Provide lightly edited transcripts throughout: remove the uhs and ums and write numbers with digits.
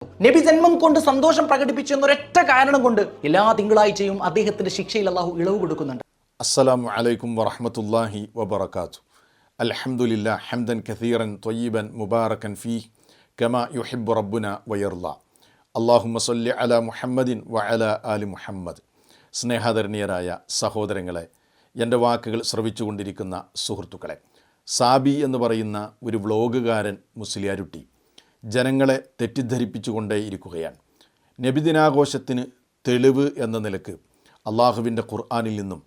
നബി ജന്മം കൊണ്ട് സന്തോഷം പ്രകടിപ്പിച്ചു എന്നൊരൊറ്റ കാരണം കൊണ്ട് എല്ലാ തിങ്കളാഴ്ചയും അദ്ദേഹത്തിന്റെ ശിക്ഷയിൽ അള്ളാഹു ഇളവ് കൊടുക്കുന്നുണ്ട്. അസ്സലാമു അലൈക്കും വറഹ്മത്തുള്ളാഹി വബറകാതുഹു. അൽഹംദുലില്ലാഹി ഹംദൻ കസീറൻ ത്വയ്യിബൻ മുബാറകൻ ഫീഹി കമാ യുഹിബ്ബു റബ്ബുനാ വയർളാ. അല്ലാഹുമ്മ സ്വല്ലി അലാ മുഹമ്മദിൻ വഅലാ ആലി മുഹമ്മദ്. സ്നേഹാദരണീയരായ സഹോദരങ്ങളെ, എൻ്റെ വാക്കുകൾ ശ്രവിച്ചുകൊണ്ടിരിക്കുന്ന സുഹൃത്തുക്കളെ, സാബി എന്ന് പറയുന്ന ഒരു വ്ളോഗുകാരൻ മുസ്ലിയാരുട്ടി ജനങ്ങളെ തെറ്റിദ്ധരിപ്പിച്ചുകൊണ്ടേയിരിക്കുകയാണ്. നബിദിനാഘോഷത്തിന് തെളിവ് എന്ന നിലക്ക് അള്ളാഹുവിൻ്റെ ഖുർആനിൽ നിന്നും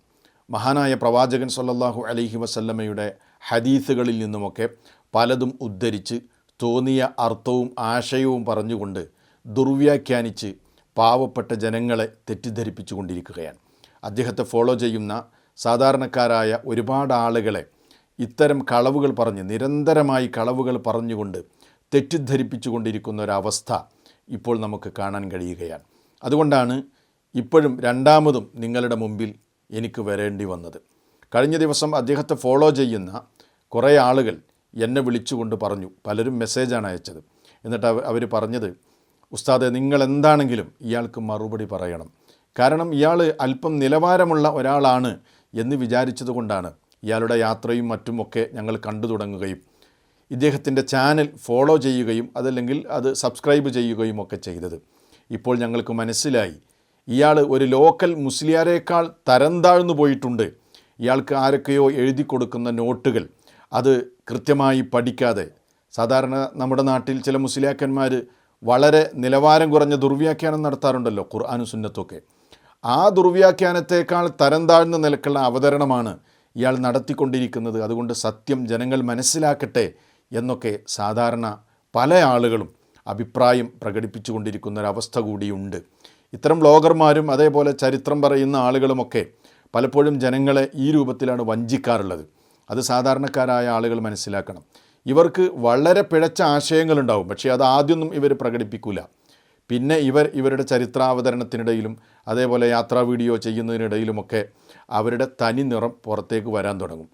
മഹാനായ പ്രവാചകൻ സല്ലല്ലാഹു അലൈഹി വസല്ലമയുടെ ഹദീസുകളിൽ നിന്നുമൊക്കെ പലതും ഉദ്ധരിച്ച് തോന്നിയ അർത്ഥവും ആശയവും പറഞ്ഞുകൊണ്ട് ദുർവ്യാഖ്യാനിച്ച് പാവപ്പെട്ട ജനങ്ങളെ തെറ്റിദ്ധരിപ്പിച്ചു കൊണ്ടിരിക്കുകയാണ്. അദ്ദേഹത്തെ ഫോളോ ചെയ്യുന്ന സാധാരണക്കാരായ ഒരുപാട് ആളുകളെ ഇത്തരം കളവുകൾ പറഞ്ഞ് നിരന്തരമായി കളവുകൾ പറഞ്ഞുകൊണ്ട് തെറ്റിദ്ധരിപ്പിച്ചു കൊണ്ടിരിക്കുന്ന ഒരവസ്ഥ ഇപ്പോൾ നമുക്ക് കാണാൻ കഴിയുകയാണ്. അതുകൊണ്ടാണ് ഇപ്പോഴും രണ്ടാമതും നിങ്ങളുടെ മുമ്പിൽ എനിക്ക് വരേണ്ടി വന്നത്. കഴിഞ്ഞ ദിവസം അദ്ദേഹത്തെ ഫോളോ ചെയ്യുന്ന കുറേ ആളുകൾ എന്നെ വിളിച്ചുകൊണ്ട് പറഞ്ഞു, പലരും മെസ്സേജാണ് അയച്ചത്. എന്നിട്ട് അവർ പറഞ്ഞത്, ഉസ്താദെ, നിങ്ങളെന്താണെങ്കിലും ഇയാൾക്ക് മറുപടി പറയണം. കാരണം ഇയാൾ അല്പം നിലവാരമുള്ള ഒരാളാണ് എന്ന് വിചാരിച്ചതുകൊണ്ടാണ് ഇയാളുടെ യാത്രയും മറ്റുമൊക്കെ ഞങ്ങൾ കണ്ടു തുടങ്ങുകയും ഇദ്ദേഹത്തിൻ്റെ ചാനൽ ഫോളോ ചെയ്യുകയും അതല്ലെങ്കിൽ അത് സബ്സ്ക്രൈബ് ചെയ്യുകയും ഒക്കെ ചെയ്തത്. ഇപ്പോൾ ഞങ്ങൾക്ക് മനസ്സിലായി, ഇയാൾ ഒരു ലോക്കൽ മുസ്ലിയാരേക്കാൾ തരം താഴ്ന്നു പോയിട്ടുണ്ട്. ഇയാൾക്ക് ആരൊക്കെയോ എഴുതി കൊടുക്കുന്ന നോട്ടുകൾ അത് കൃത്യമായി പഠിക്കാതെ, സാധാരണ നമ്മുടെ നാട്ടിൽ ചില മുസ്ലിയാക്കന്മാർ വളരെ നിലവാരം കുറഞ്ഞ ദുർവ്യാഖ്യാനം നടത്താറുണ്ടല്ലോ, ഖുർആനും സുന്നത്തൊക്കെ. ആ ദുർവ്യാഖ്യാനത്തേക്കാൾ തരം താഴ്ന്ന നിലക്കുള്ള അവതരണമാണ് ഇയാൾ നടത്തിക്കൊണ്ടിരിക്കുന്നത്. അതുകൊണ്ട് സത്യം ജനങ്ങൾ മനസ്സിലാക്കട്ടെ എന്നൊക്കെ സാധാരണ പല ആളുകളും അഭിപ്രായം പ്രകടിപ്പിച്ചു കൊണ്ടിരിക്കുന്നൊരവസ്ഥ കൂടിയുണ്ട്. ഇത്തരം വ്ളോഗർമാരും അതേപോലെ ചരിത്രം പറയുന്ന ആളുകളുമൊക്കെ പലപ്പോഴും ജനങ്ങളെ ഈ രൂപത്തിലാണ് വഞ്ചിക്കാറുള്ളത്. അത് സാധാരണക്കാരായ ആളുകൾ മനസ്സിലാക്കണം. ഇവർക്ക് വളരെ പിഴച്ച ആശയങ്ങളുണ്ടാവും, പക്ഷേ അത് ആദ്യമൊന്നും ഇവർ പ്രകടിപ്പിക്കില്ല. പിന്നെ ഇവരുടെ ചരിത്രാവതരണത്തിനിടയിലും അതേപോലെ യാത്രാ വീഡിയോ ചെയ്യുന്നതിനിടയിലുമൊക്കെ അവരുടെ തനി നിറം പുറത്തേക്ക് വരാൻ തുടങ്ങും.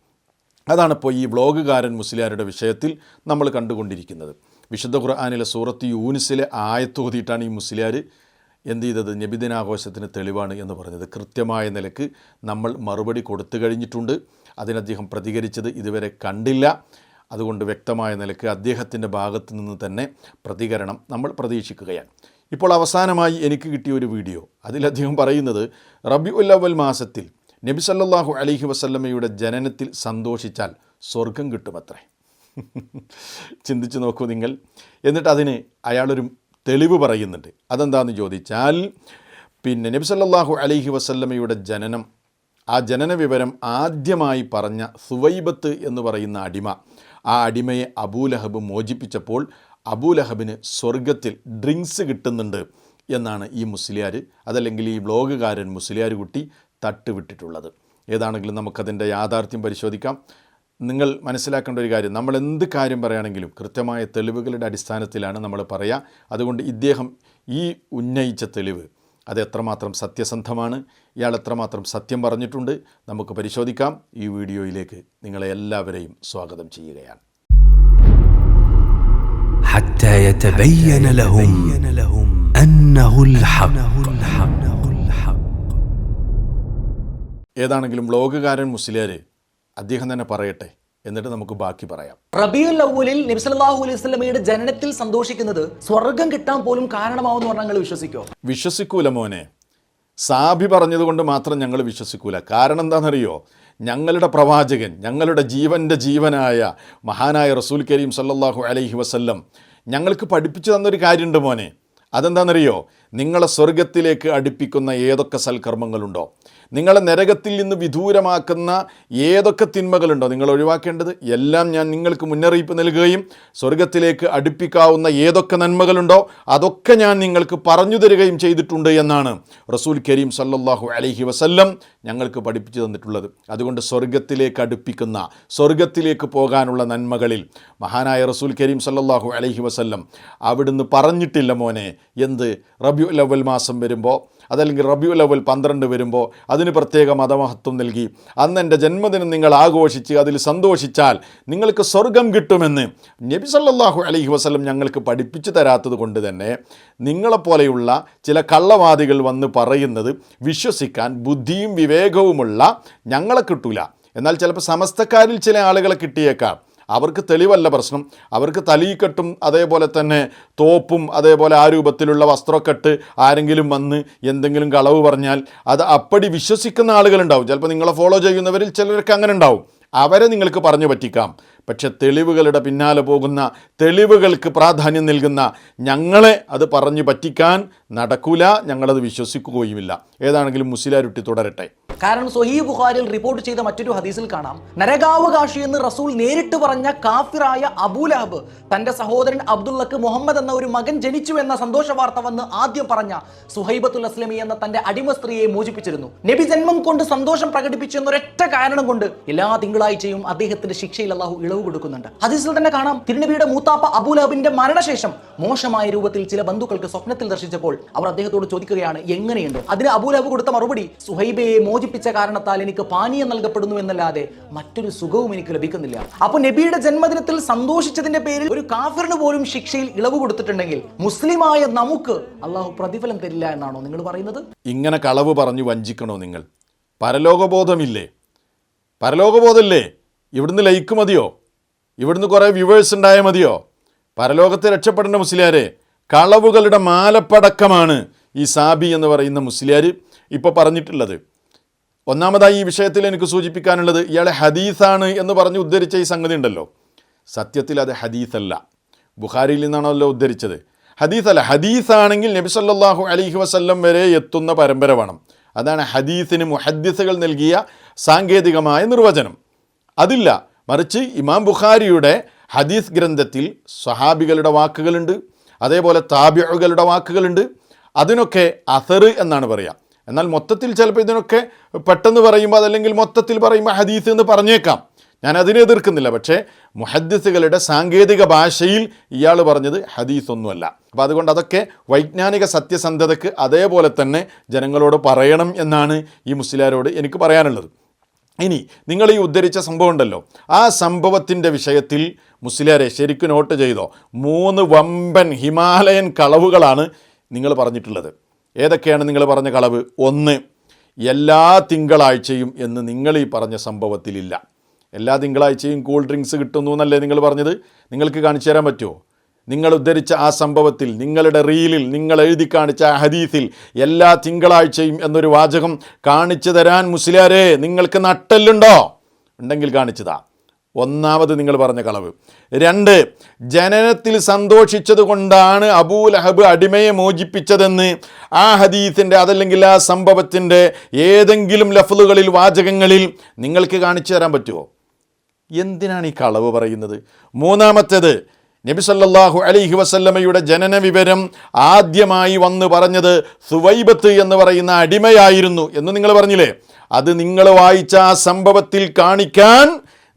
അതാണിപ്പോൾ ഈ വ്ളോഗുകാരൻ മുസ്ലിയാരുടെ വിഷയത്തിൽ നമ്മൾ കണ്ടുകൊണ്ടിരിക്കുന്നത്. വിശുദ്ധ ഖുർആനിലെ സൂറത്ത് യൂനിസിലെ ആയത്ത് ഓതിയിട്ടാണ് ഈ മുസ്ലിയാർ എന്ത് ചെയ്തത്, നബിദിനാഘോഷത്തിന് തെളിവാണ് എന്ന് പറഞ്ഞത്. കൃത്യമായ നിലക്ക് നമ്മൾ മറുപടി കൊടുത്തു കഴിഞ്ഞിട്ടുണ്ട്. അതിനദ്ദേഹം പ്രതികരിച്ചത് ഇതുവരെ കണ്ടില്ല. അതുകൊണ്ട് വ്യക്തമായ നിലക്ക് അദ്ദേഹത്തിൻ്റെ ഭാഗത്തു നിന്ന് തന്നെ പ്രതികരണം നമ്മൾ പ്രതീക്ഷിക്കുകയാണ്. ഇപ്പോൾ അവസാനമായി എനിക്ക് കിട്ടിയ ഒരു വീഡിയോ, അതിലദ്ദേഹം പറയുന്നത് റബീഉൽ അവ്വൽ മാസത്തിൽ നബി സല്ലല്ലാഹു അലൈഹി വസല്ലമയുടെ ജനനത്തിൽ സന്തോഷിച്ചാൽ സ്വർഗം കിട്ടുമത്രേ. ചിന്തിച്ച് നോക്കൂ നിങ്ങൾ. എന്നിട്ട് അതിന് അയാളൊരു തെളിവ് പറയുന്നുണ്ട്. അതെന്താണെന്ന് ചോദിച്ചാൽ, നബി സല്ലല്ലാഹു അലൈഹി വസല്ലമയുടെ ജനനം, ആ ജനന വിവരം ആദ്യമായി പറഞ്ഞ സുവൈബത്ത് എന്ന് പറയുന്ന അടിമ, ആ അടിമയെ അബൂലഹബ് മോചിപ്പിച്ചപ്പോൾ അബൂലഹബിന് സ്വർഗത്തിൽ ഡ്രിങ്ക്സ് കിട്ടുന്നുണ്ട് എന്നാണ് ഈ മുസ്ലിയാർ, അതല്ലെങ്കിൽ ഈ വ്ളോഗുകാരൻ മുസ്ലിയാർ കുട്ടി തട്ടുവിട്ടിട്ടുള്ളത്. ഏതാണെങ്കിലും നമുക്കതിൻ്റെ യാഥാർത്ഥ്യം പരിശോധിക്കാം. നിങ്ങൾ മനസ്സിലാക്കേണ്ട ഒരു കാര്യം, നമ്മൾ എന്ത് കാര്യം പറയുകയാണെങ്കിലും കൃത്യമായ തെളിവുകളുടെ അടിസ്ഥാനത്തിലാണ് നമ്മൾ പറയുക. അതുകൊണ്ട് ഇദ്ദേഹം ഈ ഉന്നയിച്ച തെളിവ് അത് എത്രമാത്രം സത്യസന്ധമാണ്, ഇയാൾ എത്രമാത്രം സത്യം പറഞ്ഞിട്ടുണ്ട്, നമുക്ക് പരിശോധിക്കാം. ഈ വീഡിയോയിലേക്ക് നിങ്ങളെ എല്ലാവരെയും സ്വാഗതം ചെയ്യുകയാണ്. حتى يتبين لهم أنه الحق. ഏതാണെങ്കിലും വ്ളോഗുകാരൻ മുസ്ലിയാർ അദ്ദേഹം തന്നെ പറയട്ടെ, എന്നിട്ട് നമുക്ക് ബാക്കി പറയാം. റബീഉൽ അവ്വലിൽ നബി സല്ലല്ലാഹു അലൈഹി വസല്ലമയുടെ ജനനത്തിൽ സന്തോഷിക്കുന്നത് സ്വർഗം കിട്ടാൻ പോലും കാരണമാവുമെന്ന് പറഞ്ഞാൽ നിങ്ങൾ വിശ്വസിക്കോ? വിശ്വസിക്കൂല മോനെ. സാബി പറഞ്ഞതുകൊണ്ട് മാത്രം ഞങ്ങൾ വിശ്വസിക്കൂല. കാരണം എന്താണെന്നറിയോ, ഞങ്ങളുടെ പ്രവാചകൻ, ഞങ്ങളുടെ ജീവൻ്റെ ജീവനായ മഹാനായ റസൂൽ കരീം സല്ലല്ലാഹു അലൈഹി വസല്ലം ഞങ്ങൾക്ക് പഠിപ്പിച്ചു തന്നൊരു കാര്യമുണ്ട് മോനെ. അതെന്താണെന്നറിയോ, നിങ്ങളെ സ്വർഗത്തിലേക്ക് അടുപ്പിക്കുന്ന ഏതൊക്കെ സൽക്കർമ്മങ്ങളുണ്ടോ, നിങ്ങളെ നരകത്തിൽ നിന്ന് വിദൂരമാക്കുന്ന ഏതൊക്കെ തിന്മകളുണ്ടോ നിങ്ങൾ ഒഴിവാക്കേണ്ടത്, എല്ലാം ഞാൻ നിങ്ങൾക്ക് മുന്നറിയിപ്പ് നൽകുകയും സ്വർഗത്തിലേക്ക് അടുപ്പിക്കാവുന്ന ഏതൊക്കെ നന്മകളുണ്ടോ അതൊക്കെ ഞാൻ നിങ്ങൾക്ക് പറഞ്ഞു തരികയും ചെയ്തിട്ടുണ്ട് എന്നാണ് റസൂൽ കരീം സല്ലല്ലാഹു അലൈഹി വസല്ലം ഞങ്ങൾക്ക് പഠിപ്പിച്ചു തന്നിട്ടുള്ളത്. അതുകൊണ്ട് സ്വർഗത്തിലേക്ക് അടുപ്പിക്കുന്ന, സ്വർഗത്തിലേക്ക് പോകാനുള്ള നന്മകളിൽ മഹാനായ റസൂൽ കരീം സല്ലല്ലാഹു അലൈഹി വസല്ലം അവിടുന്ന് പറഞ്ഞിട്ടില്ല മോനെ, എന്ത് റബിയുൽ അവ്വൽ മാസം വരുമ്പോൾ, അതല്ലെങ്കിൽ റബിയുൽ അവ്വൽ 12 വരുമ്പോൾ അതിന് പ്രത്യേക മതമഹത്വം നൽകി അന്ന് എൻ്റെ ജന്മദിനം നിങ്ങൾ ആഘോഷിച്ച് അതിൽ സന്തോഷിച്ചാൽ നിങ്ങൾക്ക് സ്വർഗം കിട്ടുമെന്ന് നബി സല്ലല്ലാഹു അലൈഹി വസല്ലം ഞങ്ങൾക്ക് പഠിപ്പിച്ചു തരാത്തത് കൊണ്ട് തന്നെ നിങ്ങളെപ്പോലെയുള്ള ചില കള്ളവാദികൾ വന്ന് പറയുന്നത് വിശ്വസിക്കാൻ ബുദ്ധിയും വിവേകവുമുള്ള ഞങ്ങളെ കിട്ടൂല. എന്നാൽ ചിലപ്പോൾ സമസ്തക്കാരിൽ ചില ആളുകളെ കിട്ടിയേക്കാം. അവർക്ക് തെളിവല്ല പ്രശ്നം, അവർക്ക് തലീക്കെട്ടും അതേപോലെ തന്നെ തോപ്പും അതേപോലെ ആ രൂപത്തിലുള്ള വസ്ത്രക്കെട്ട് ആരെങ്കിലും വന്ന് എന്തെങ്കിലും കളവ് പറഞ്ഞാൽ അത് അപ്പടി വിശ്വസിക്കുന്ന ആളുകളുണ്ടാവും. ചിലപ്പോൾ നിങ്ങളെ ഫോളോ ചെയ്യുന്നവരിൽ ചിലർക്ക് അങ്ങനെ ഉണ്ടാവും. അവരെ നിങ്ങൾക്ക് പറഞ്ഞു പറ്റിക്കാം. പക്ഷെ തെളിവുകളുടെ പിന്നാലെ പോകുന്ന, തെളിവുകൾക്ക് പ്രാധാന്യം നൽകുന്ന ഞങ്ങളെ അത് പറഞ്ഞു പറ്റിക്കാൻ നടക്കൂല, ഞങ്ങളത് വിശ്വസിക്കുകയുമില്ല. ഏതാണെങ്കിലും മുസ്ലിയാരുട്ടി തുടരട്ടെ. കാരണം സ്വഹീഹ് ബുഖാരിയിൽ റിപ്പോർട്ട് ചെയ്ത മറ്റൊരു ഹദീസിൽ കാണാം, നരകാവകാശി എന്ന് റസൂൽ നേരിട്ട് പറഞ്ഞ കാഫിറായ അബൂലഹബ് തന്റെ സഹോദരൻ അബ്ദുള്ളക്ക് മുഹമ്മദ് എന്ന ഒരു മകൻ ജനിച്ചു എന്ന സന്തോഷ വാർത്ത വന്ന് ആദ്യം പറഞ്ഞ സുഹൈബത്തുൽ അസ്ലമി എന്ന തന്റെ അടിമ സ്ത്രീയെ മോചിപ്പിച്ചിരുന്നു. നബി ജന്മം കൊണ്ട് സന്തോഷം പ്രകടിപ്പിച്ചു എന്നൊരൊറ്റ കാരണം കൊണ്ട് എല്ലാ തിങ്കളാഴ്ചയും അദ്ദേഹത്തിന്റെ ശിക്ഷയിൽ അല്ലാഹു ഇളവ് കൊടുക്കുന്നുണ്ട്. ഹദീസിൽ തന്നെ കാണാം, തിരുനബിയുടെ മൂത്താപ്പ അബൂലഹബിന്റെ മരണശേഷം മോശമായ രൂപത്തിൽ ചില ബന്ധുക്കൾക്ക് സ്വപ്നത്തിൽ ദർശിച്ചപ്പോൾ അവർ അദ്ദേഹത്തോട് ചോദിക്കുകയാണ് എങ്ങനെയുണ്ട്. അതിന് അബൂലഹബ് കൊടുത്ത മറുപടി, സുഹൈബയെ മോചിപ്പിച്ച കാരണത്താൽ എനിക്ക് പാനീയം നൽകപ്പെടുന്നു എന്നല്ലാതെ മറ്റൊരു സുഖവും എനിക്ക് ലഭിക്കുന്നില്ല. അപ്പൊ നബിയുടെ ജന്മദിനത്തിൽ സന്തോഷിച്ചതിന്റെ പേരിൽ ഒരു കാഫിറിന് പോലും ശിക്ഷയിൽ ഇളവ് കൊടുത്തിട്ടുണ്ടെങ്കിൽ മുസ്ലിമായ നമുക്ക് അല്ലാഹു പ്രതിഫലം തരില്ല എന്നാണോ നിങ്ങൾ പറയുന്നത്? ഇങ്ങനെ കളവ് പറഞ്ഞു വഞ്ചിക്കണോ നിങ്ങൾ? പരലോകബോധമില്ലേ? പരലോകബോധമില്ലേ? ഇവിടുന്ന് ലൈക്ക് മതിയോ? ഇവിടുന്ന് കുറേ വ്യൂവേഴ്സ് ഉണ്ടായാൽ മതിയോ? പരലോകത്തെ രക്ഷപ്പെടേണ്ട മുസ്ലിയാരെ, കളവുകളുടെ മാലപ്പടക്കമാണ് ഈ സാബി എന്ന് പറയുന്ന മുസ്ലിയാർ ഇപ്പോൾ പറഞ്ഞിട്ടുള്ളത്. ഒന്നാമതായി ഈ വിഷയത്തിൽ എനിക്ക് സൂചിപ്പിക്കാനുള്ളത്, ഇയാളെ ഹദീസാണ് എന്ന് പറഞ്ഞ് ഉദ്ധരിച്ച ഈ സംഗതി ഉണ്ടല്ലോ, സത്യത്തിൽ അത് ഹദീസല്ല. ബുഖാരിയിൽ നിന്നാണല്ലോ ഉദ്ധരിച്ചത്. ഹദീസല്ല. ഹദീസാണെങ്കിൽ നബി സല്ലല്ലാഹു അലൈഹി വസല്ലം വരെ എത്തുന്ന പരമ്പര വേണം. അതാണ് ഹദീസിന് മുഹദ്ദിസുകൾ നൽകിയ സാങ്കേതികമായ നിർവചനം. അതില്ല. മറിച്ച് ഇമാം ബുഖാരിയുടെ ഹദീസ് ഗ്രന്ഥത്തിൽ സ്വഹാബികളുടെ വാക്കുകളുണ്ട്, അതേപോലെ താബിഉകളുടെ വാക്കുകളുണ്ട്. അതിനൊക്കെ അസർ എന്നാണ് പറയുക. എന്നാൽ മൊത്തത്തിൽ ചിലപ്പോൾ ഇതിനൊക്കെ പെട്ടെന്ന് പറയുമ്പോൾ അതല്ലെങ്കിൽ മൊത്തത്തിൽ പറയുമ്പോൾ ഹദീസ് എന്ന് പറഞ്ഞേക്കാം. ഞാൻ അതിനെ എതിർക്കുന്നില്ല. പക്ഷേ മുഹദ്ദിസുകളുടെ സാങ്കേതിക ഭാഷയിൽ ഇയാൾ പറഞ്ഞത് ഹദീസ് ഒന്നുമല്ല. അപ്പോൾ അതുകൊണ്ട് അതൊക്കെ വൈജ്ഞാനിക സത്യസന്ധതയ്ക്ക് അതേപോലെ തന്നെ ജനങ്ങളോട് പറയണം എന്നാണ് ഈ മുസ്ലിയാരോട് എനിക്ക് പറയാനുള്ളത്. ഇനി നിങ്ങൾ ഈ ഉദ്ധരിച്ച സംഭവം ഉണ്ടല്ലോ, ആ സംഭവത്തിൻ്റെ വിഷയത്തിൽ മുസ്ലിയാരെ ശരിക്കും നോട്ട് ചെയ്തോ, 3 വമ്പൻ ഹിമാലയൻ കളവുകളാണ് നിങ്ങൾ പറഞ്ഞിട്ടുള്ളത്. ഏതൊക്കെയാണ് നിങ്ങൾ പറഞ്ഞ കളവ്? 1, എല്ലാ തിങ്കളാഴ്ചയും എന്ന് നിങ്ങൾ ഈ പറഞ്ഞ സംഭവത്തിലില്ല. എല്ലാ തിങ്കളാഴ്ചയും കൂൾ ഡ്രിങ്ക്സ് കിട്ടുന്നു എന്നല്ലേ നിങ്ങൾ പറഞ്ഞത്? നിങ്ങൾക്ക് കാണിച്ചു തരാൻ പറ്റുമോ? നിങ്ങൾ ഉദ്ധരിച്ച ആ സംഭവത്തിൽ, നിങ്ങളുടെ റീലിൽ നിങ്ങൾ എഴുതി കാണിച്ച ആ ഹദീസിൽ എല്ലാ തിങ്കളാഴ്ചയും എന്നൊരു വാചകം കാണിച്ചു തരാൻ മുസ്ലിയാരെ നിങ്ങൾക്ക് നട്ടെല്ലുണ്ടോ? ഉണ്ടെങ്കിൽ കാണിച്ചതാ. ഒന്നാമത് നിങ്ങൾ പറഞ്ഞ കളവ്. 2, ജനനത്തിൽ സന്തോഷിച്ചത് കൊണ്ടാണ് അബൂലഹബ് അടിമയെ മോചിപ്പിച്ചതെന്ന് ആ ഹദീസിൻ്റെ അതല്ലെങ്കിൽ ആ സംഭവത്തിൻ്റെ ഏതെങ്കിലും ലഫ്ലുകളിൽ വാചകങ്ങളിൽ നിങ്ങൾക്ക് കാണിച്ചു തരാൻ പറ്റുമോ? എന്തിനാണ് ഈ കളവ് പറയുന്നത്? 3, നബി സല്ലല്ലാഹു അലൈഹി വസല്ലമയുടെ ജനന വിവരം ആദ്യമായി വന്ന് പറഞ്ഞത് സുവൈബത്ത് എന്ന് പറയുന്ന അടിമയായിരുന്നു എന്ന് നിങ്ങൾ പറഞ്ഞില്ലേ? അത് നിങ്ങൾ വായിച്ച ആ സംഭവത്തിൽ കാണിക്കാൻ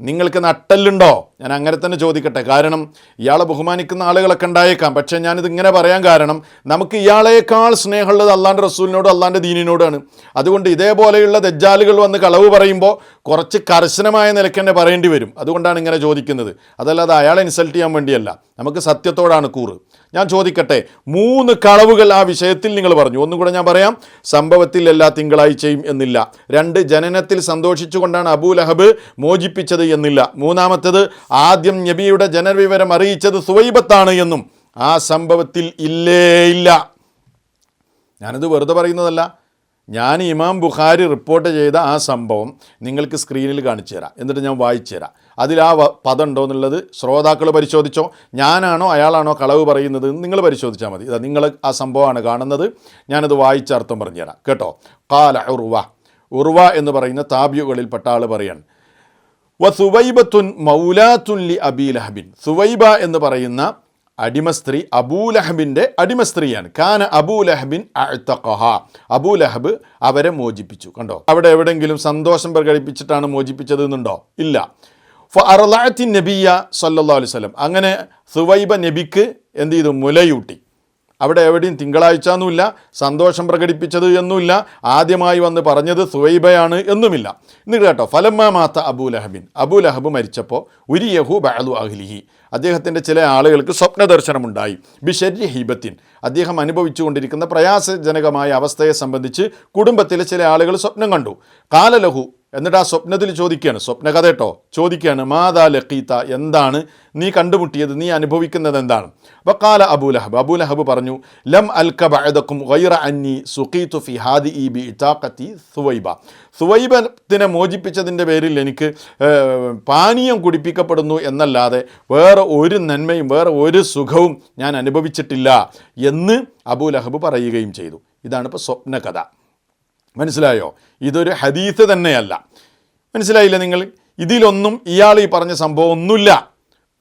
നിങ്ങൾക്ക് നട്ടെല്ലുണ്ടോ? ഞാൻ അങ്ങനെ തന്നെ ചോദിക്കട്ടെ. കാരണം ഇയാളെ ബഹുമാനിക്കുന്ന ആളുകളൊക്കെ ഉണ്ടായേക്കാം. പക്ഷേ ഞാനിത് ഇങ്ങനെ പറയാൻ കാരണം, നമുക്ക് ഇയാളേക്കാൾ സ്നേഹമുള്ളത് അള്ളാൻ്റെ റസൂലിനോടും അള്ളാൻ്റെ ദീനിനോടാണ്. അതുകൊണ്ട് ഇതേപോലെയുള്ള ദജ്ജാലുകൾ വന്ന് കളവ് പറയുമ്പോൾ കുറച്ച് കർശനമായ നിലയ്ക്ക് തന്നെ പറയേണ്ടി വരും. അതുകൊണ്ടാണ് ഇങ്ങനെ ചോദിക്കുന്നത്. അതല്ലാതെ അയാളെ ഇൻസൾട്ട് ചെയ്യാൻ വേണ്ടിയല്ല. നമുക്ക് സത്യത്തോടാണ് കൂറ്. ഞാൻ ചോദിക്കട്ടെ, 3 കളവുകൾ ആ വിഷയത്തിൽ നിങ്ങൾ പറഞ്ഞു. ഒന്നുകൂടെ ഞാൻ പറയാം. സംഭവത്തിൽ എല്ലാ തിങ്കളാഴ്ചയും എന്നില്ല. 2, ജനനത്തിൽ സന്തോഷിച്ചുകൊണ്ടാണ് അബൂലഹബ് മോചിപ്പിച്ചത് എന്നില്ല. 3, ആദ്യം നബിയുടെ ജനനവിവരം അറിയിച്ചത് സുവൈബത്താണ് എന്നും ആ സംഭവത്തിൽ ഇല്ല. ഞാനിത് വെറുതെ പറയുന്നതല്ല. ഞാൻ ഇമാം ബുഖാരി റിപ്പോർട്ട് ചെയ്ത ആ സംഭവം നിങ്ങൾക്ക് സ്ക്രീനിൽ കാണിച്ചു തരാം. എന്നിട്ട് ഞാൻ വായിച്ചു തരാം. അതിൽ ആ പദം ഉണ്ടോ എന്നുള്ളത് ശ്രോതാക്കൾ പരിശോധിച്ചോ. ഞാനാണോ അയാളാണോ കളവ് പറയുന്നത് നിങ്ങൾ പരിശോധിച്ചാൽ മതി. ഇതാ നിങ്ങൾ ആ സംഭവമാണ് കാണുന്നത്. ഞാനത് വായിച്ച അർത്ഥം പറഞ്ഞുതരാം കേട്ടോ. ഖാല ഉർവ എന്ന് പറയുന്ന താബിയുകളിൽപ്പെട്ട ആൾ പറയാണ്, വസുവൈബത്തുൻ മൗലാത്തുൻ ലി അബീ ലഹബിൻ. സുവൈബ എന്ന് പറയുന്ന അടിമസ്ത്രീ അബൂലഹബിൻ്റെ അടിമസ്ത്രീയാണ്. കാന അബൂലഹബിൻ അഅ്തഖഹ. അബൂലഹബ് അവരെ മോചിപ്പിച്ചു. കണ്ടോ, അവിടെ എവിടെയെങ്കിലും സന്തോഷം പ്രകടിപ്പിച്ചിട്ടാണ് മോചിപ്പിച്ചത് എന്നുണ്ടോ? ഇല്ല. ഫഅർളഅത്തി നബിയ സല്ലല്ലാഹു അലൈഹി വസല്ലം. അങ്ങനെ സുവൈബ നബിക്ക് എന്ത് ചെയ്തു? മുലയൂട്ടി. അവിടെ എവിടെയും തിങ്കളാഴ്ച എന്നുമില്ല, സന്തോഷം പ്രകടിപ്പിച്ചത് എന്നുമില്ല, ആദ്യമായി വന്ന് പറഞ്ഞത് സുവൈബയാണ് എന്നുമില്ല. എന്നിട്ട് കേട്ടോ, ഫലമ്മ മാത്ത അബൂലഹബിൻ, അബൂലഹബ് മരിച്ചപ്പോൾ ഉരിയഹു ബഅദു അഹ്ലിഹി, അദ്ദേഹത്തിൻ്റെ ചില ആളുകൾക്ക് സ്വപ്ന ദർശനമുണ്ടായി. ബിശരി ഹിബത്തിൻ, അദ്ദേഹം അനുഭവിച്ചുകൊണ്ടിരിക്കുന്ന പ്രയാസജനകമായ അവസ്ഥയെ സംബന്ധിച്ച് കുടുംബത്തിലെ ചില ആളുകൾ സ്വപ്നം കണ്ടു. കാലലഹു, എന്നിട്ട് ആ സ്വപ്നത്തിൽ ചോദിക്കുകയാണ്, സ്വപ്നകഥ കേട്ടോ, ചോദിക്കുകയാണ്, മാതാ ലഖീത്ത, എന്താണ് നീ കണ്ടുമുട്ടിയത്, നീ അനുഭവിക്കുന്നത് എന്താണ്? വഖാല അബൂലഹബ്, അബൂലഹബ് പറഞ്ഞു, ലം അൽക ബഅദകും ഗൈറ അന്നി സുഖീതു ഫി ഹാദിഇ ബി ഇതാഖതി സുവൈബ, സുവൈബത്തിനെ മോചിപ്പിച്ചതിൻ്റെ പേരിൽ എനിക്ക് പാനീയം കുടിപ്പിക്കപ്പെടുന്നു എന്നല്ലാതെ വേറെ ഒരു നന്മയും വേറെ ഒരു സുഖവും ഞാൻ അനുഭവിച്ചിട്ടില്ല എന്ന് അബൂലഹബ് പറയുകയും ചെയ്തു. ഇതാണ് ഇപ്പോൾ സ്വപ്നകഥ. മനസ്സിലായോ? ഇതൊരു ഹദീസ് തന്നെയല്ല. മനസ്സിലായില്ല നിങ്ങൾ? ഇതിലൊന്നും ഇയാൾ ഈ പറഞ്ഞ സംഭവം ഒന്നുമില്ല,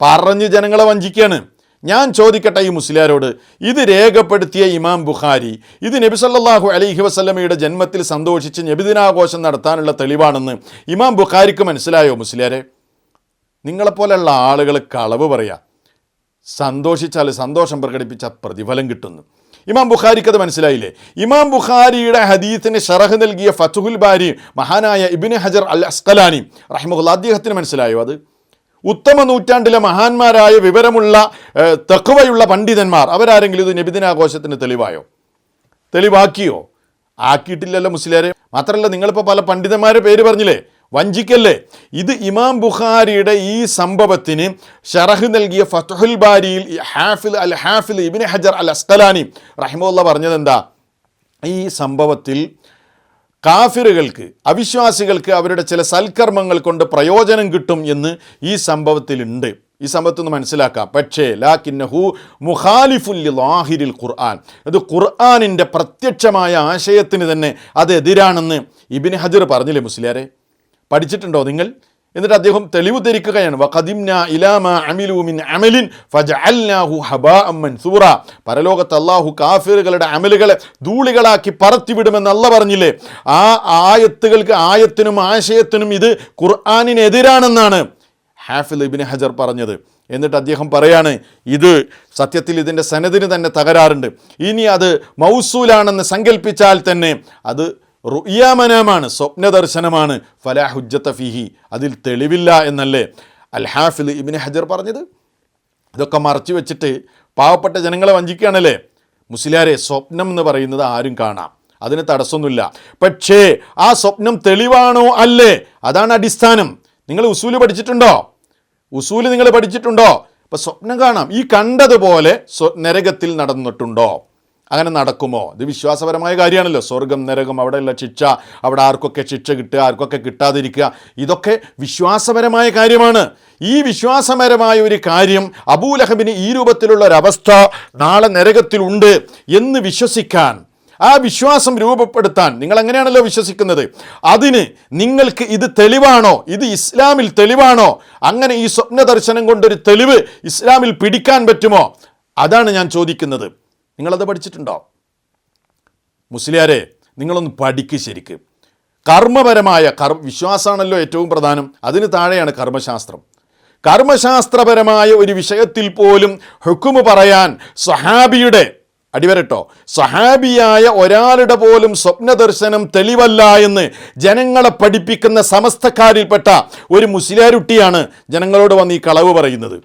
പറഞ്ഞ് ജനങ്ങളെ വഞ്ചിക്കുകയാണ്. ഞാൻ ചോദിക്കട്ടെ ഈ മുസ്ലിയാരോട്, ഇത് രേഖപ്പെടുത്തിയ ഇമാം ബുഖാരി ഇത് നബി സല്ലല്ലാഹു അലൈഹി വസല്ലമയുടെ ജന്മത്തിൽ സന്തോഷിച്ച് നബിദിനാഘോഷം നടത്താനുള്ള തെളിവാണെന്ന് ഇമാം ബുഖാരിക്ക് മനസ്സിലായോ മുസ്ലിയാരെ? നിങ്ങളെപ്പോലെയുള്ള ആളുകൾ കളവ് പറയാ, സന്തോഷിച്ചാൽ സന്തോഷം പ്രകടിപ്പിച്ച പ്രതിഫലം കിട്ടുന്നു. ഇമാം ബുഖാരിക്ക് അത് മനസ്സിലായില്ലേ? ഇമാം ബുഖാരിയുടെ ഹദീസിന് ശറഹ് നൽകിയ ഫതുഹുൽ ബാരി മഹാനായ ഇബ്നു ഹജർ അൽ അസ്ഖലാനി റഹിമഹുല്ലാഹ്, അദ്ദേഹത്തിന് മനസ്സിലായോ അത്? ഉത്തമ നൂറ്റാണ്ടിലെ മഹാന്മാരായ വിവരമുള്ള തഖ്വയുള്ള പണ്ഡിതന്മാർ അവരാരെങ്കിലും ഇത് നബിദിനാഘോഷത്തിന് തെളിവായോ? തെളിവാക്കിയോ? ആക്കിയിട്ടില്ലല്ലോ മുസ്ലിയാരെ. മാത്രമല്ല, നിങ്ങളിപ്പോൾ പല പണ്ഡിതന്മാരുടെ പേര് പറഞ്ഞില്ലേ, വഞ്ചിക്കല്ലേ. ഇത് ഇമാം ബുഖാരിയുടെ ഈ സംഭവത്തിന് ഷറഹ് നൽകിയ ഫതുഹുൽ ബാരിയിൽ ഹാഫിൽ ഇബ്നു ഹജർ അൽ അസ്ഖലാനി റഹിമഹുല്ലാഹ് പറഞ്ഞത് എന്താ? ഈ സംഭവത്തിൽ കാഫിറുകൾക്ക്, അവിശ്വാസികൾക്ക് അവരുടെ ചില സൽക്കർമ്മങ്ങൾ കൊണ്ട് പ്രയോജനം കിട്ടും എന്ന് ഈ സംഭവത്തിലുണ്ട്. ഈ സംഭവത്തിൽ നിന്ന് മനസ്സിലാക്കാം. പക്ഷേ ലാകിന്നഹു മുഖാലിഫുൻ ലിളാഹിരിൽ ഖുർആൻ, അത് ഖുർആനിൻ്റെ പ്രത്യക്ഷമായ ആശയത്തിന് തന്നെ അത് എതിരാണെന്ന് ഇബ്നു ഹജർ പറഞ്ഞില്ലേ മുസ്ലിയാരെ? പഠിച്ചിട്ടുണ്ടോ നിങ്ങൾ? എന്നിട്ട് അദ്ദേഹം തെളിവ് ധരിക്കുകയാണ്, വഖദിംനാ ഇലാ മാ അമിലു മിൻ അമലിൻ ഫജഅൽനാഹു ഹബാഅൻ മൻസൂറ, പരലോകത്ത് അല്ലാഹു കാഫിറുകളുടെ അമലുകളെ ധൂളികളാക്കി പറത്തിവിടുമെന്ന് അല്ലാഹ് പറഞ്ഞില്ലേ? ആ ആയത്തിനും ആശയത്തിനും ഇത് ഖുർആനിനെതിരാണെന്നാണ് ഹാഫിൽ ഇബ്നു ഹജർ പറഞ്ഞത്. എന്നിട്ട് അദ്ദേഹം പറയാണ്, ഇത് സത്യത്തിൽ ഇതിൻ്റെ സനദിന് തന്നെ തകരാറുണ്ട്. ഇനി അത് മൗസൂലാണെന്ന് സങ്കല്പിച്ചാൽ തന്നെ അത് റുയാമനാമാണ്, സ്വപ്ന ദർശനമാണ്. ഫലാ ഹുജ്ജത ഫീഹി, അതിൽ തെളിവില്ല എന്നല്ലേ അൽ ഹാഫിൽ ഇബ്നു ഹജർ പറഞ്ഞത്? ഇതൊക്കെ മറച്ചു വെച്ചിട്ട് പാവപ്പെട്ട ജനങ്ങളെ വഞ്ചിക്കുകയാണല്ലേ മുസ്ലിയാരെ. സ്വപ്നം എന്ന് പറയുന്നത് ആരും കാണാം, അതിന് തടസ്സമൊന്നുമില്ല. പക്ഷേ ആ സ്വപ്നം തെളിവാണോ അല്ലേ, അതാണ് അടിസ്ഥാനം. നിങ്ങൾ ഉസൂല് പഠിച്ചിട്ടുണ്ടോ? ഉസൂല് നിങ്ങൾ പഠിച്ചിട്ടുണ്ടോ? ഇപ്പം സ്വപ്നം കാണാം, ഈ കണ്ടതുപോലെ നരകത്തിൽ നടന്നിട്ടുണ്ടോ? അങ്ങനെ നടക്കുമോ? ഇത് വിശ്വാസപരമായ കാര്യമാണല്ലോ. സ്വർഗം നരകം, അവിടെയുള്ള ശിക്ഷ, അവിടെ ആർക്കൊക്കെ ശിക്ഷ കിട്ടുക, ആർക്കൊക്കെ കിട്ടാതിരിക്കുക, ഇതൊക്കെ വിശ്വാസപരമായ കാര്യമാണ്. ഈ വിശ്വാസപരമായ ഒരു കാര്യം അബൂലഹബിന് ഈ രൂപത്തിലുള്ള ഒരവസ്ഥ നാളെ നരകത്തിലുണ്ട് എന്ന് വിശ്വസിക്കാൻ, ആ വിശ്വാസം രൂപപ്പെടുത്താൻ നിങ്ങൾ എങ്ങനെയാണല്ലോ വിശ്വസിക്കുന്നത്, അതിന് നിങ്ങൾക്ക് ഇത് തെളിവാണോ? ഇത് ഇസ്ലാമിൽ തെളിവാണോ? അങ്ങനെ ഈ സ്വപ്ന ദർശനം കൊണ്ടൊരു തെളിവ് ഇസ്ലാമിൽ പിടിക്കാൻ പറ്റുമോ? അതാണ് ഞാൻ ചോദിക്കുന്നത്. നിങ്ങളത് പഠിച്ചിട്ടുണ്ടോ? മുസ്ലിയാരെ, നിങ്ങളൊന്ന് പഠിക്ക് ശരിക്ക്. കർമ്മപരമായ വിശ്വാസമാണല്ലോ ഏറ്റവും പ്രധാനം, അതിന് താഴെയാണ് കർമ്മശാസ്ത്രം. കർമ്മശാസ്ത്രപരമായ ഒരു വിഷയത്തിൽ പോലും ഹുക്കുമ് പറയാൻ സഹാബിയുടെ, അടിവരട്ടോ, സഹാബിയായ ഒരാളുടെ പോലും സ്വപ്ന ദർശനം തെളിവല്ല എന്ന് ജനങ്ങളെ പഠിപ്പിക്കുന്ന സമസ്തക്കാരിൽപ്പെട്ട ഒരു മുസ്ലിയാരുട്ടിയാണ് ജനങ്ങളോട് വന്ന് ഈ കളവ് പറയുന്നത്.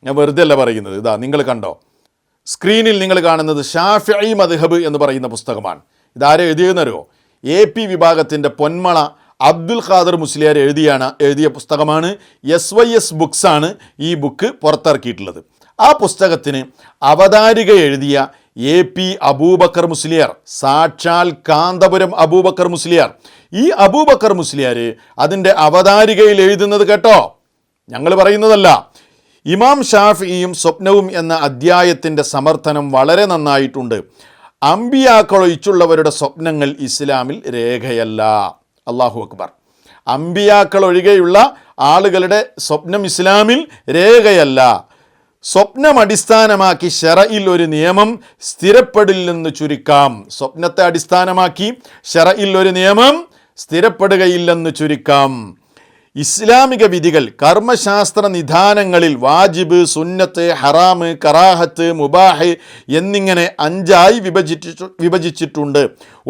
ഞാൻ വെറുതെ അല്ല പറയുന്നത്. ഇതാ നിങ്ങൾ കണ്ടോ, സ്ക്രീനിൽ നിങ്ങൾ കാണുന്നത് ഷാഫിഈ മദ്ഹബ് എന്ന് പറയുന്ന പുസ്തകമാണ്. ഇതാരെ എഴുതിയെന്നറിയോ? AP വിഭാഗത്തിൻ്റെ പൊന്മള അബ്ദുൽ ഖാദർ മുസ്ലിയാർ എഴുതിയ പുസ്തകമാണ്. SYS ബുക്സ് ആണ് ഈ ബുക്ക് പുറത്തിറക്കിയിട്ടുള്ളത്. ആ പുസ്തകത്തിന് അവതാരിക എഴുതിയ AP അബൂബക്കർ മുസ്ലിയാർ, സാക്ഷാൽ കാന്തപുരം അബൂബക്കർ മുസ്ലിയാർ. ഈ അബൂബക്കർ മുസ്ലിയാർ അതിൻ്റെ അവതാരികയിൽ എഴുതുന്നത് കേട്ടോ, ഞങ്ങൾ പറയുന്നതല്ല. ഇമാം ഷാഫിഈയും സ്വപ്നവും എന്ന അധ്യായത്തിൻ്റെ സമർത്ഥനം വളരെ നന്നായിട്ടുണ്ട്. അമ്പിയാക്കളൊഴിച്ചുള്ളവരുടെ സ്വപ്നങ്ങൾ ഇസ്ലാമിൽ രേഖയല്ല. അല്ലാഹു അക്ബർ. അമ്പിയാക്കൾ ഒഴികെയുള്ള ആളുകളുടെ സ്വപ്നം ഇസ്ലാമിൽ രേഖയല്ല. സ്വപ്നം അടിസ്ഥാനമാക്കി ശറഇൽ ഒരു നിയമം സ്ഥിരപ്പെടില്ലെന്ന് ചുരുക്കാം. സ്വപ്നത്തെ അടിസ്ഥാനമാക്കി ശറഇൽ ഒരു നിയമം സ്ഥിരപ്പെടുകയില്ലെന്ന് ചുരുക്കാം. ഇസ്ലാമിക വിധികൾ, കർമ്മശാസ്ത്ര നിദാനങ്ങളിൽ വാജിബ്, സുന്നത്ത്, ഹറാമ്, കറാഹത്ത്, മുബാഹ് എന്നിങ്ങനെ 5ആയി വിഭജിച്ചിട്ടുണ്ട്.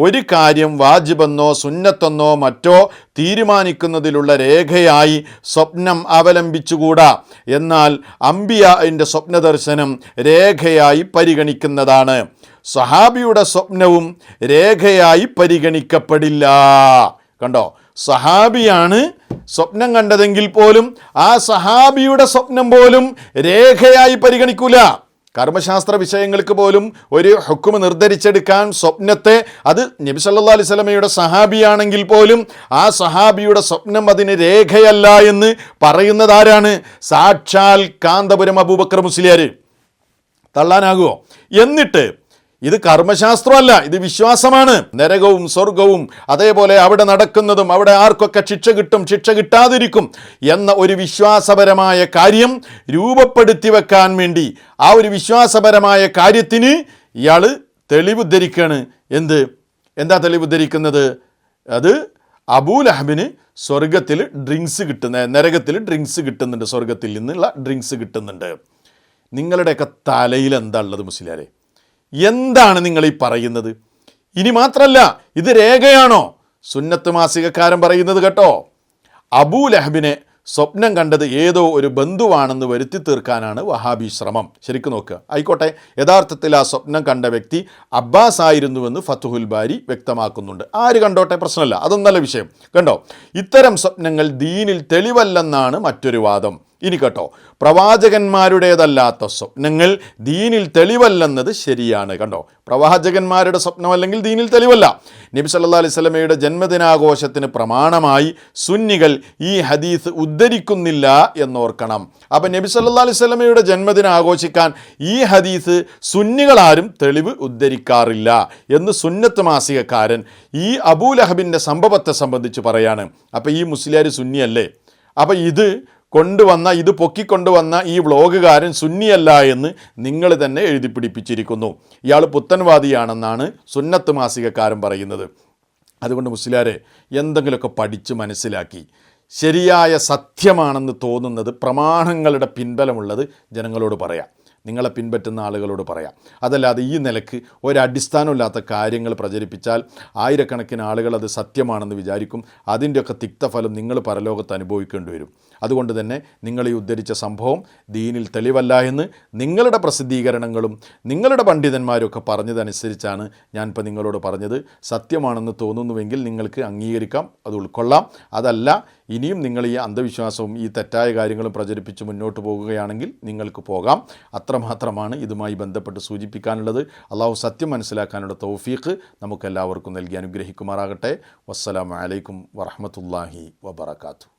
ഒരു കാര്യം വാജിബെന്നോ സുന്നത്തെന്നോ മറ്റോ തീരുമാനിക്കുന്നതിലുള്ള രേഖയായി സ്വപ്നം അവലംബിച്ചുകൂടാ. എന്നാൽ അംബിയാഇന്റെ സ്വപ്നദർശനം രേഖയായി പരിഗണിക്കുന്നതാണ്. സഹാബിയുടെ സ്വപ്നവും രേഖയായി പരിഗണിക്കപ്പെടില്ല. കണ്ടോ, സഹാബിയാണ് സ്വപ്നം കണ്ടതെങ്കിൽ പോലും ആ സഹാബിയുടെ സ്വപ്നം പോലും രേഖയായി പരിഗണിക്കൂല. കർമ്മശാസ്ത്ര വിഷയങ്ങൾക്ക് പോലും ഒരു ഹുക്മ് നിർദ്ധരിച്ചെടുക്കാൻ സ്വപ്നത്തെ, അത് നബി സല്ലല്ലാഹു അലൈഹി വസല്ലമയുടെ സഹാബിയാണെങ്കിൽ പോലും ആ സഹാബിയുടെ സ്വപ്നം അതിന് രേഖയല്ല എന്ന് പറയുന്നത് ആരാണ്? സാക്ഷാൽ കാന്തപുരം അബൂബക്കർ മുസ്ലിയാർ. തള്ളാനാകുമോ? എന്നിട്ട് ഇത് കർമ്മശാസ്ത്രമല്ല, ഇത് വിശ്വാസമാണ്. നരകവും സ്വർഗവും അതേപോലെ അവിടെ നടക്കുന്നതും അവിടെ ആർക്കൊക്കെ ശിക്ഷ കിട്ടും ശിക്ഷ കിട്ടാതിരിക്കും എന്ന ഒരു വിശ്വാസപരമായ കാര്യം രൂപപ്പെടുത്തി വെക്കാൻ വേണ്ടി ആ ഒരു വിശ്വാസപരമായ കാര്യത്തിന് ഇയാൾ തെളിവുദ്ധരിക്കുകയാണ്. എന്താ തെളിവുദ്ധരിക്കുന്നത്? അത് അബൂലഹബിന് സ്വർഗത്തിൽ ഡ്രിങ്ക്സ് നരകത്തിൽ ഡ്രിങ്ക്സ് കിട്ടുന്നുണ്ട്, സ്വർഗത്തിൽ നിന്നുള്ള ഡ്രിങ്ക്സ് കിട്ടുന്നുണ്ട്. നിങ്ങളുടെയൊക്കെ തലയിൽ എന്താ ഉള്ളത് മുസ്ലിയാരെ? എന്താണ് നിങ്ങൾ ഈ പറയുന്നത്? ഇനി മാത്രമല്ല, ഇത് രേഖയാണോ? സുന്നത്ത് മാസികക്കാരൻ പറയുന്നത് കേട്ടോ. അബൂലഹബിനെ സ്വപ്നം കണ്ടത് ഏതോ ഒരു ബന്ധുവാണെന്ന് വരുത്തി തീർക്കാനാണ് വഹാബി ശ്രമം. ശരിക്കും നോക്കുക. ആയിക്കോട്ടെ, യഥാർത്ഥത്തിൽ ആ സ്വപ്നം കണ്ട വ്യക്തി അബ്ബാസ് ആയിരുന്നുവെന്ന് ഫത്തുഹുൽ ബാരി വ്യക്തമാക്കുന്നുണ്ട്. ആര് കണ്ടോട്ടെ, പ്രശ്നമല്ല, അതൊന്നല്ല വിഷയം. കണ്ടോ, ഇത്തരം സ്വപ്നങ്ങൾ ദീനിൽ തെളിവല്ലെന്നാണ് മറ്റൊരു വാദം. ഇനി കേട്ടോ, പ്രവാചകന്മാരുടേതല്ലാത്ത സ്വപ്നങ്ങൾ ദീനിൽ തെളിവല്ലെന്നത് ശരിയാണ്. കണ്ടോ, പ്രവാചകന്മാരുടെ സ്വപ്നമല്ലെങ്കിൽ ദീനിൽ തെളിവല്ല. നബി സല്ലല്ലാഹു അലൈഹി വസല്ലമയുടെ ജന്മദിനാഘോഷത്തിന് പ്രമാണമായി സുന്നികൾ ഈ ഹദീസ് ഉദ്ധരിക്കുന്നില്ല എന്നോർക്കണം. അപ്പം നബി സല്ലല്ലാഹു അലൈഹി വസല്ലമയുടെ ജന്മദിനം ആഘോഷിക്കാൻ ഈ ഹദീസ് സുന്നികളാരും തെളിവ് ഉദ്ധരിക്കാറില്ല എന്ന് സുന്നത്ത് മാസികക്കാരൻ ഈ അബൂലഹബിൻ്റെ സംഭവത്തെ സംബന്ധിച്ച് പറയാണ്. അപ്പം ഈ മുസ്ലിയാർ സുന്നിയല്ലേ? അപ്പം ഇത് പൊക്കിക്കൊണ്ടുവന്ന ഈ വ്ളോഗുകാരൻ സുന്നിയല്ല എന്ന് നിങ്ങൾ തന്നെ എഴുതി പിടിപ്പിച്ചിരിക്കുന്നു. ഇയാൾ പുത്തൻവാദിയാണെന്നാണ് സുന്നത്ത് മാസികക്കാരൻ പറയുന്നത്. അതുകൊണ്ട് മുസ്ലിയാരെ, എന്തെങ്കിലുമൊക്കെ പഠിച്ച് മനസ്സിലാക്കി ശരിയായ സത്യമാണെന്ന് തോന്നുന്നത്, പ്രമാണങ്ങളുടെ പിൻബലമുള്ളത് ജനങ്ങളോട് പറയാം, നിങ്ങളെ പിൻപറ്റുന്ന ആളുകളോട് പറയാം. അതല്ലാതെ ഈ നിലക്ക് ഒരടിസ്ഥാനമില്ലാത്ത കാര്യങ്ങൾ പ്രചരിപ്പിച്ചാൽ ആയിരക്കണക്കിന് ആളുകൾ അത് സത്യമാണെന്ന് വിചാരിക്കും. അതിൻ്റെയൊക്കെ തിക്തഫലം നിങ്ങൾ പരലോകത്ത് അനുഭവിക്കേണ്ടി വരും. അതുകൊണ്ട് തന്നെ നിങ്ങൾ ഈ ഉദ്ധരിച്ച സംഭവം ദീനിൽ തെളിവല്ല എന്ന് നിങ്ങളുടെ പ്രസിദ്ധീകരണങ്ങളും നിങ്ങളുടെ പണ്ഡിതന്മാരൊക്കെ പറഞ്ഞതനുസരിച്ചാണ് ഞാനിപ്പോൾ നിങ്ങളോട് പറഞ്ഞത്. സത്യമാണെന്ന് തോന്നുന്നുവെങ്കിൽ നിങ്ങൾക്ക് അംഗീകരിക്കാം, അത് ഉൾക്കൊള്ളാം. അതല്ല, ഇനിയും നിങ്ങൾ ഈ അന്ധവിശ്വാസവും ഈ തെറ്റായ കാര്യങ്ങളും പ്രചരിപ്പിച്ച് മുന്നോട്ട് പോകുകയാണെങ്കിൽ നിങ്ങൾക്ക് പോകാം. അത്രമാത്രമാണ് ഇതുമായി ബന്ധപ്പെട്ട് സൂചിപ്പിക്കാനുള്ളത്. അള്ളാഹു സത്യം മനസ്സിലാക്കാനുള്ള തൗഫീഖ് നമുക്കെല്ലാവർക്കും നൽകി അനുഗ്രഹിക്കുമാറാകട്ടെ. വസ്സലാമു അലൈക്കും വറഹ്മത്തുള്ളാഹി വബറകാതുഹു.